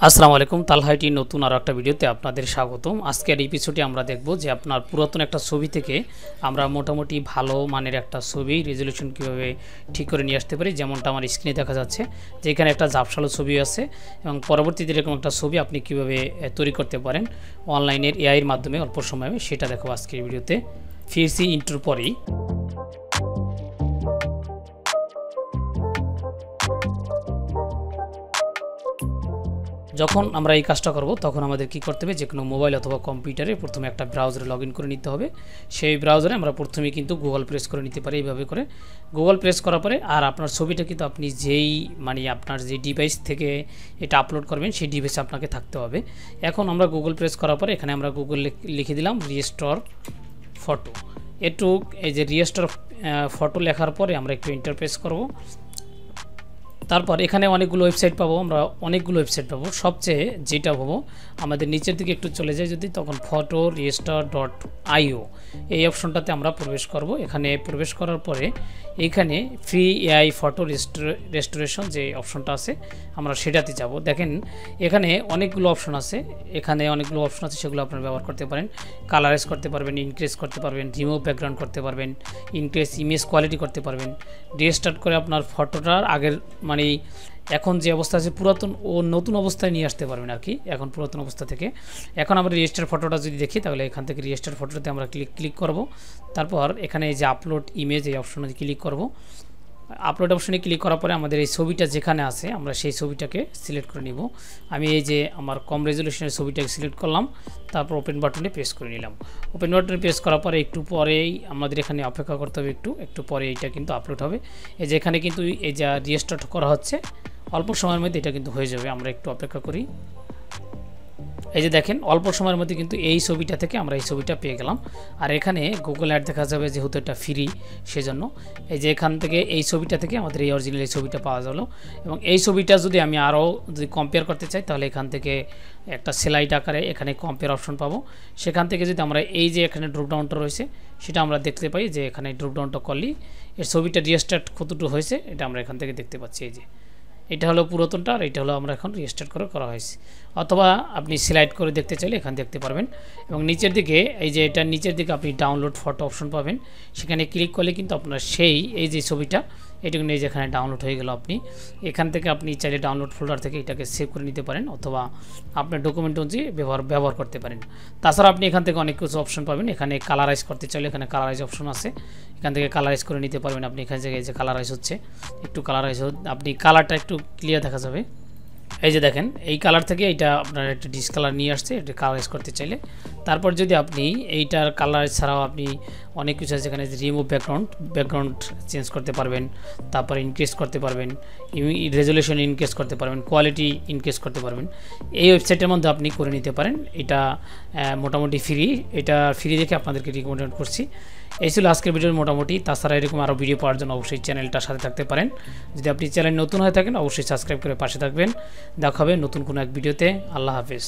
আসসালামু আলাইকুম তালহা আইটি নতুন আরো একটা ভিডিওতে আপনাদের স্বাগতম। আজকের এপিসোডে আমরা দেখব যে আপনার পুরাতন একটা ছবি থেকে আমরা মোটামুটি ভালো মানের একটা ছবি রেজোলিউশন কিভাবে ঠিক করে নিয়ে আসতে পারি। যেমনটা আমার স্ক্রিনে দেখা যাচ্ছে যে এখানে একটা ঝাপসালো ছবি আছে এবং পরবর্তীতে এরকম একটা ছবি আপনি কিভাবে তৈরি করতে পারেন অনলাইনের এআই এর মাধ্যমে অল্প সময়ে, সেটা দেখো আজকের ভিডিওতে। ফিরছি ইন্ট্রোর পরেই। যখন আমরা এই কাজটা করব তখন আমাদের কি করতে হবে, যে কোনো মোবাইল অথবা কম্পিউটারে প্রথমে একটা ব্রাউজারে লগইন করে নিতে হবে। সেই ব্রাউজারে আমরা প্রথমে কিন্তু গুগল প্রেস করে নিতে পারি এইভাবে করে। গুগল প্রেস করার পরে আর আপনার ছবিটা কিন্তু আপনি যেই আপনার যে ডিভাইস থেকে এটা আপলোড করবেন সেই ডিভাইসে আপনাকে থাকতে হবে। এখন আমরা গুগল প্রেস করার পরে এখানে আমরা গুগল লিখে দিলাম রেস্টর ফটো। একটু এই যে রেস্টর ফটো লেখার পরে আমরা একটু এন্টার প্রেস করব। তারপর এখানে অনেকগুলো ওয়েবসাইট পাবো, আমরা অনেকগুলো ওয়েবসাইট পাবো। সবচেয়ে যেটা পাবো আমাদের নিচের দিকে একটু চলে যায় যদি, তখন ফটো restor.io এই অপশনটাতে আমরা প্রবেশ করব। এখানে প্রবেশ করার পরে এইখানে ফ্রি এআই ফটো রেস্টোরেশন যে অপশনটা আছে আমরা সেটাতে যাব। দেখেন এখানে অনেকগুলো অপশন আছে, সেগুলো আপনারা ব্যবহার করতে পারেন। কালারাইজ করতে পারবেন, ইনক্রিজ করতে পারবেন, রিমুভ ব্যাকগ্রাউন্ড করতে পারবেন, ইনক্রিজ ইমেজ কোয়ালিটি করতে পারবেন, রিস্টার্ট করে আপনার ফটোটার আগের এখন যে অবস্থা আছে পুরাতন ও নতুন অবস্থায় নিয়ে আসতে পারবেন আর কি, এখন পুরাতন অবস্থা থেকে। এখন আমরা রেজিস্টার ফটোটা যদি দেখি তাহলে এখান থেকে রেজিস্টার ফটোতে আমরা ক্লিক করব। তারপর এখানে এই যে আপলোড ইমেজ এই অপশনে ক্লিক করব। আপলোড অপশনে ক্লিক করার পরে আমাদের এই ছবিটা যেখানে আছে আমরা সেই ছবিটাকে সিলেক্ট করে নিব। আমি এই যে আমার কম রেজলিউশনের ছবিটাকে সিলেক্ট করলাম, তারপর ওপেন বাটনে প্রেস করে নিলাম। ওপেন বাটনে প্রেস করার পরে একটু পরেই আমাদের এখানে অপেক্ষা করতে হবে, একটু পরে এইটা কিন্তু আপলোড হবে। এই যে এখানে কিন্তু এই যা রেজিস্টার করা হচ্ছে অল্প সময়ের মধ্যে এটা কিন্তু হয়ে যাবে, আমরা একটু অপেক্ষা করি। এই যে দেখেন অল্প সময়ের মধ্যে কিন্তু এই ছবিটা থেকে আমরা এই ছবিটা পেয়ে গেলাম। আর এখানে গুগল অ্যাড দেখা যাবে যেহেতু এটা ফ্রি, সেজন্য এই যে এখান থেকে এই ছবিটা থেকে আমাদের এই অরিজিনাল এই ছবিটা পাওয়া গেল। এবং এই ছবিটা যদি আমি আরও যদি কম্পেয়ার করতে চাই তাহলে এখান থেকে একটা স্লাইড আকারে এখানে কম্পেয়ার অপশন পাবো। সেখান থেকে যদি আমরা এই যে এখানে ড্রপডাউনটা রয়েছে সেটা আমরা দেখতে পাই, যে এখানে ড্রপডাউনটা করলেই এর ছবিটা রিস্টার্ট কতটুকু হয়েছে এটা আমরা এখান থেকে দেখতে পাচ্ছি। এই যে এটা হলো পুরাতনটা আর এটা হলো আমরা এখন রিস্টার্ট করে করা হয়েছে। অথবা আপনি স্লাইড করে দেখতে চাইলে এখানে দেখতে পারবেন। এবং নিচের দিকে এই যে এটা নিচের দিকে আপনি ডাউনলোড ফটো অপশন পাবেন, সেখানে ক্লিক করলে কিন্তু আপনার এই যে ছবিটা এটুকু নিয়ে যেখানে ডাউনলোড হয়ে গেল, আপনি এখান থেকে আপনি চাইলে ডাউনলোড ফোল্ডার থেকে এটাকে সেভ করে নিতে পারেন অথবা আপনার ডকুমেন্ট অনুযায়ী ব্যবহার করতে পারেন। তাছাড়া আপনি এখান থেকে অনেক কিছু অপশন পাবেন। এখানে কালারাইজ করতে চাইলে এখানে কালারাইজ অপশন আছে, এখান থেকে কালারাইজ করে নিতে পারবেন। আপনি এখান থেকে এই যে কালারাইজ হচ্ছে, একটু কালারাইজ আপনি কালারটা একটু ক্লিয়ার দেখা যাবে। এই যে দেখেন এই কালার থেকে এইটা আপনার একটা ডিসকালার নিয়ে আসছে, এটা কালারাইজ করতে চাইলে। তারপর যদি আপনি এইটার কালার ছাড়াও আপনি অনেক কিছু আছে, এখানে রিমুভ ব্যাকগ্রাউন্ড চেঞ্জ করতে পারবেন, তারপর ইনক্রিজ করতে পারবেন, রেজলিউশন ইনক্রিজ করতে পারবেন, কোয়ালিটি ইনক্রিজ করতে পারবেন। এই ওয়েবসাইটের মধ্যে আপনি করে নিতে পারেন। এটা মোটামুটি ফ্রি, এটা ফ্রি দেখে আপনাদেরকে রিকমেন্ড করছি। এই ছিল আজকের ভিডিওর মোটামুটি। তাছাড়া এরকম আরও ভিডিও পাওয়ার জন্য অবশ্যই চ্যানেলটার সাথে থাকতে পারেন। যদি আপনি চ্যানেল নতুন হয়ে থাকেন অবশ্যই সাবস্ক্রাইব করে পাশে থাকবেন। দেখা হবে নতুন কোনো এক ভিডিওতে। আল্লাহ হাফেজ।